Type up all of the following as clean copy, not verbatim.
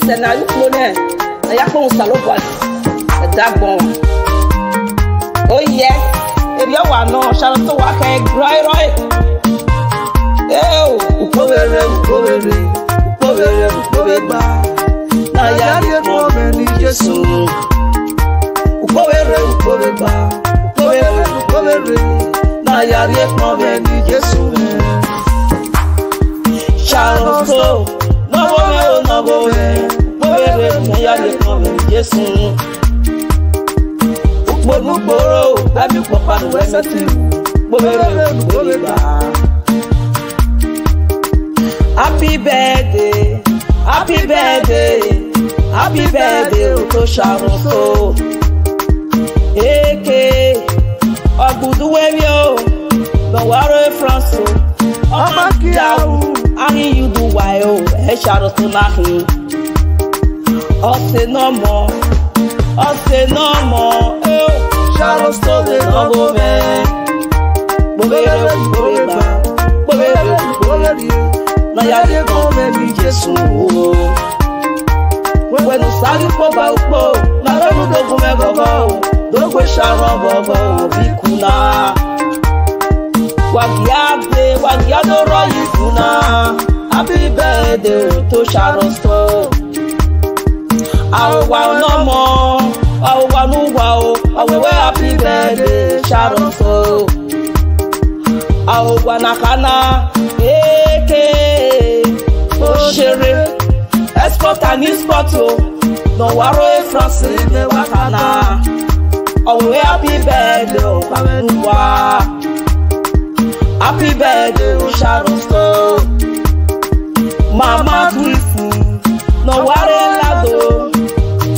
na you flow ne. Na ya ko salobo. That bon. Oh yes. If you want no, shall to walk a right. Upowere. Na ya ye come ni Jesu. Upowere. Na ya ye come ni Jesu. Shall so no go. Upowere na ya ye come ni Jesu. Upowere abi papa no wesati. Upowere. Happy birthday, to Sharon so. Eke, Oguduwebio, no worry France. Omakiau, ani you do why oh, Sharon to nahi. Say no more, Sharon so the no man. Na ya ye come ni Jesu. When you sali po ba upo, na lolu dogu me gogo, dogu sharon gogo bikuna. Wagiado royi kuna. Happy birthday to Sharon so. Awa no more, awa no wow, awa happy birthday Sharon so. Awa nakana. Shere, export and export, no worry, France, the Wakana. Oh, happy birthday, happy birthday, Sharon Stone. Mama Twissy, no worry, Lado,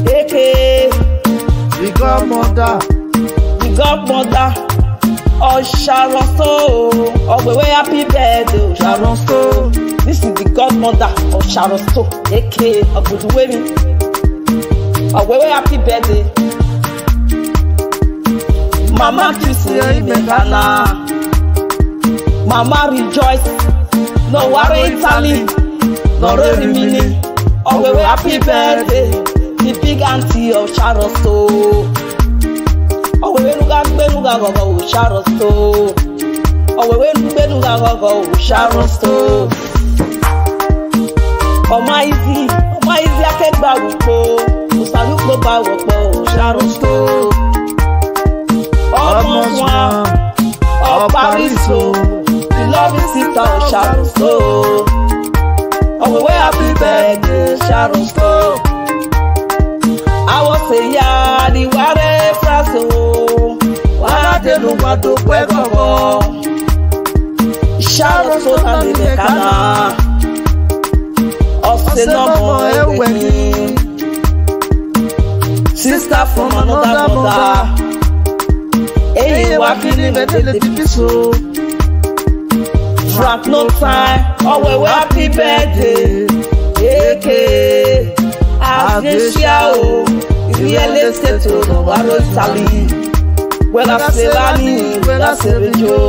AK, the godmother. Oh, Sharon Stone, oh, we happy birthday, Sharon Stone. This is the godmother of Sharon Stone, aka Oguduwemi. Oh, we happy birthday. Mama Twissy, Mekana. Mama rejoice. No worry, Italy. No worry, Mini. Oh, we happy birthday. The big auntie of Sharon Stone. Oh, we go Sharon Stone. Oh, we go Sharon Stone. Ọmaizi akẹgbà wùpọ̀ òsàlùpọ̀ bá wọ̀pọ̀ Sharon Stone. Ọmọ wọn ọ̀párísò the loving sister of Sharon Stone. Ọ̀wẹ̀wẹ̀ happy birthday Sharon Stone. Àwọn ṣèyá ni wàrẹ́ France o. Wàrà dẹnu gbàdó pẹ́ kọ̀kọ́. Sharon Stone náà lè kàná. Say no more sister from another mother. Hey, walking in the episode. Frank no time. Oh, we happy birthday. AK, Asia, real estate to the Waro Sali. When I say Lani, when I say Rejo,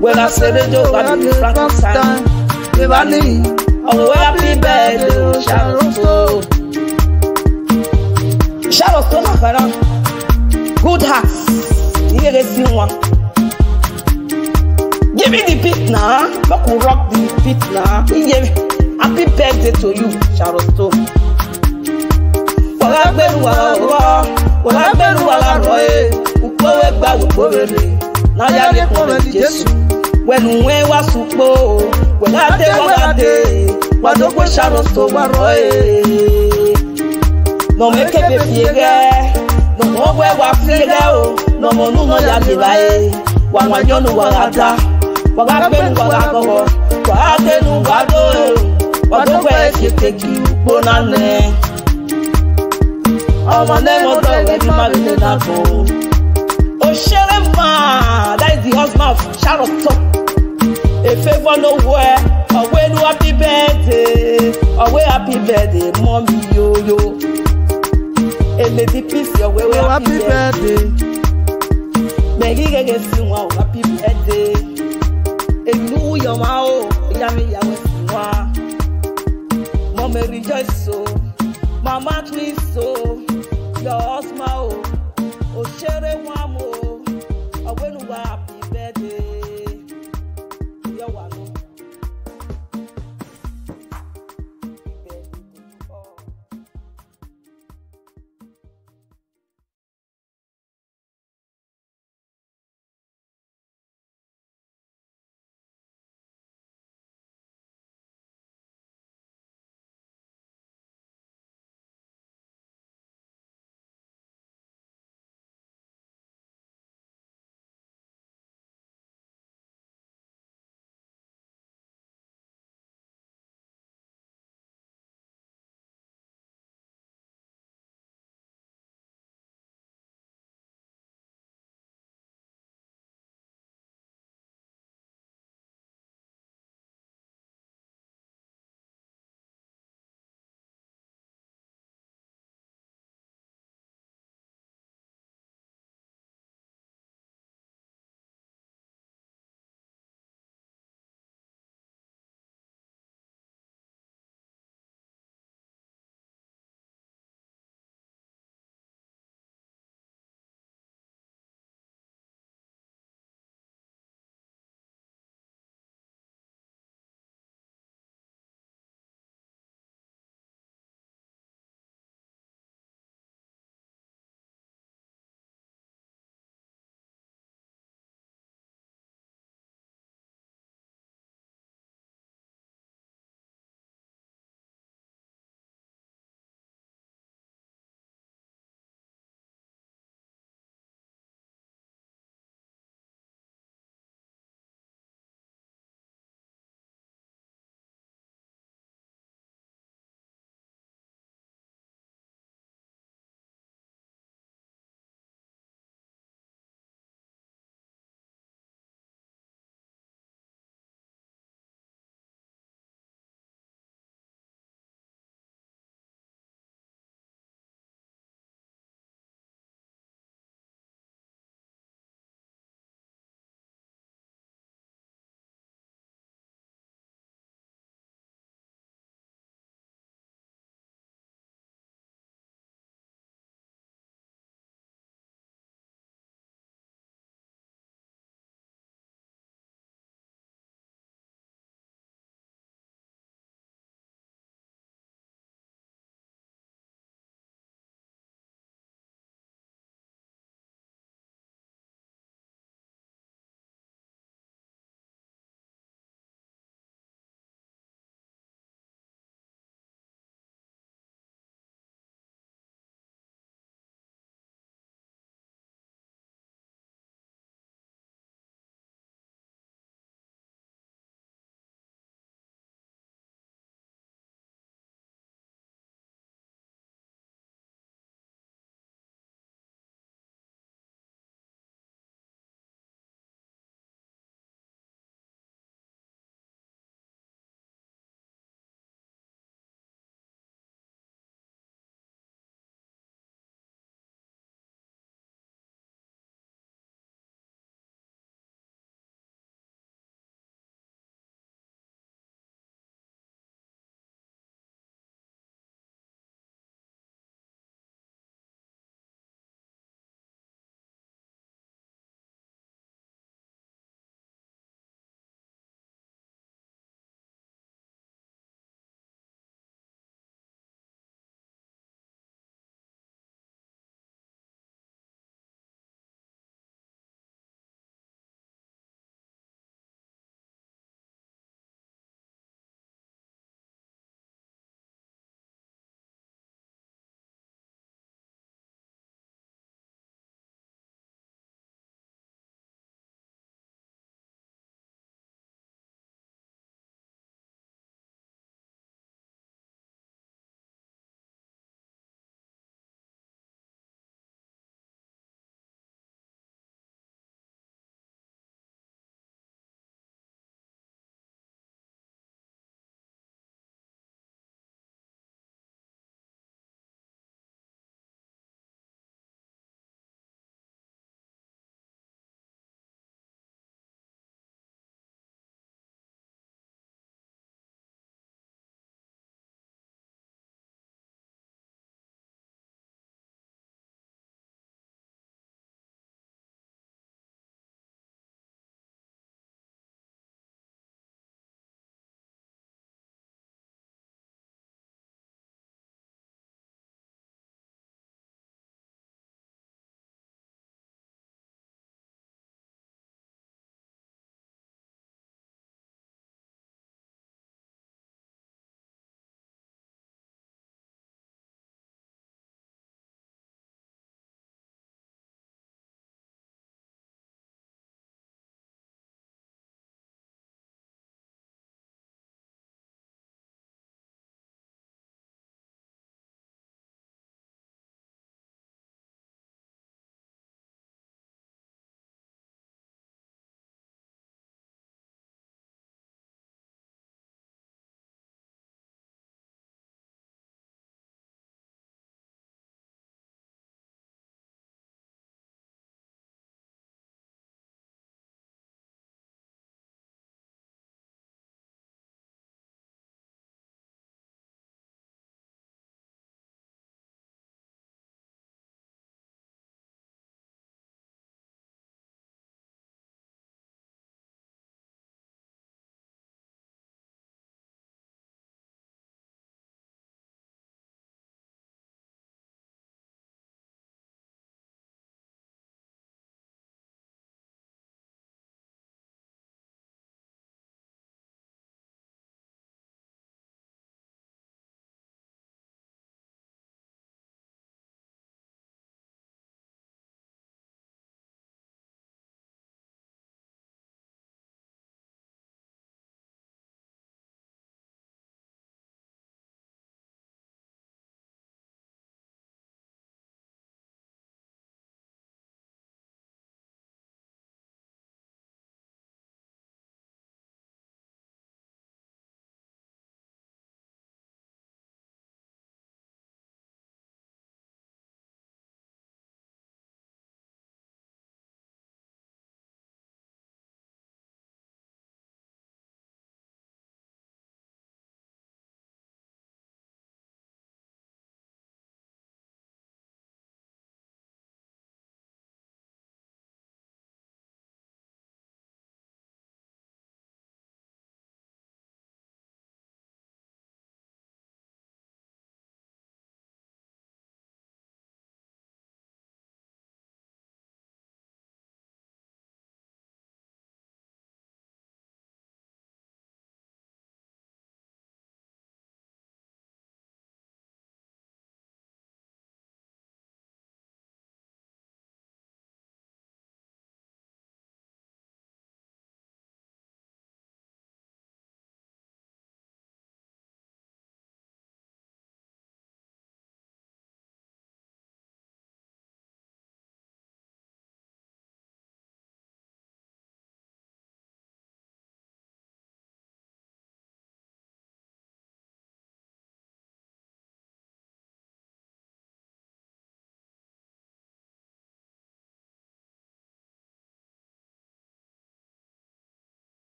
when I say Frankenstein, Evani. Oh, happy birthday, Sharon Stone. Sharon Stone, good heart. Here is one. Give me the beat now. Make we rock the beat now. Happy birthday to you, Sharon Stone. When we was supo, when I day, what do we Sharon Stone waroe? No make a piega, no more where wa fiega, no more no ya livae. Wa yo no wagata, wagabe wagago, wagate no wado, wado we take you bonane. Oh my name of God, we marry na go. Oh Sherema, that is the husband of Sharon Stone. A favor nowhere, away no happy birthday, away happy birthday, mommy yo. A lady peace your way happy birthday. Maggie get sing wow happy birthday. A new your mao, yummy yawa. may rejoice so. Mama twist so. Your husband oh share one more. When you happy birthday. Your one.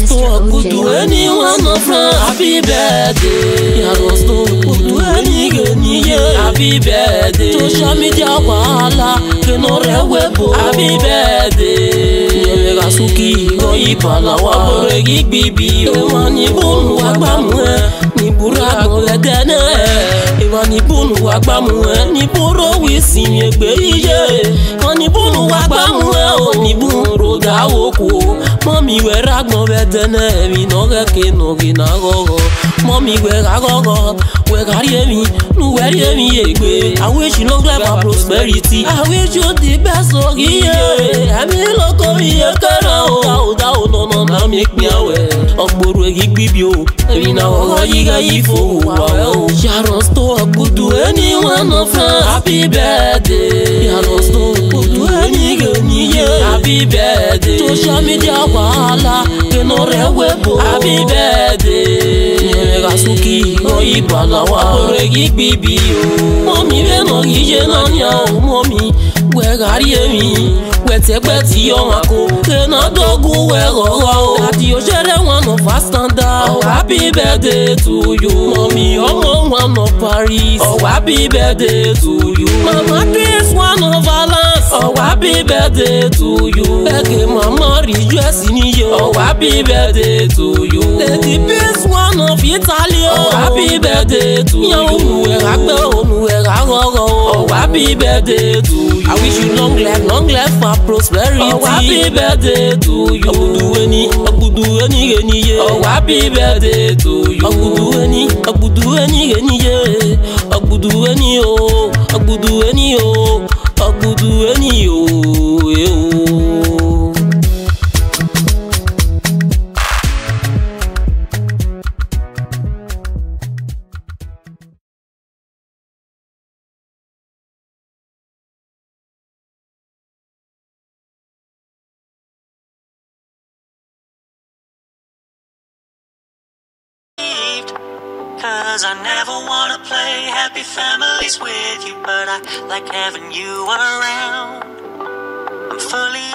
stop could do anyone of happy birthday. I don't stop could do any happy birthday. Social media wala kenore webo happy birthday. Megasuki go ipala wa boregi bibi o ni bonu agbamu ni bura go ledene e ni bonu agbamu ni boro wisin egbe iye ni bonu agbamu o ni buru ga oku mommy we ragbon bedene mi no ke no gina gogo mommy we ga gogo we carry me nu we me egbe I wish you long life and prosperity I wish you the best o iye emi loko iye kara o da o no na make me away ogboro egbibi o emi na gogo yiga ifo wa o Sharon store could do anyone of happy birthday Sharon store could do any happy birthday social media wala kenore webo happy birthday Megasuki go ipala wa boregi bibi o mommy be no gije na nya o mommy we gari emi we tekpeti yo mako kena dogu we gogo ati o jere one of our standard oh happy birthday to you mommy omo one of Paris oh happy birthday to you mama this one of Valence oh happy birthday to you eke mama rejoice ni yo oh happy birthday to you lady this one of Italy oh happy birthday to you we agbe onu we gogo oh happy birthday to you I wish you long life and prosperity oh happy birthday to you abudu eni ye oh happy birthday to you abudu eni ye abudu eni o abudu eni o abudu eni o Cause I never wanna play happy families with you, but I like having you around. I'm fully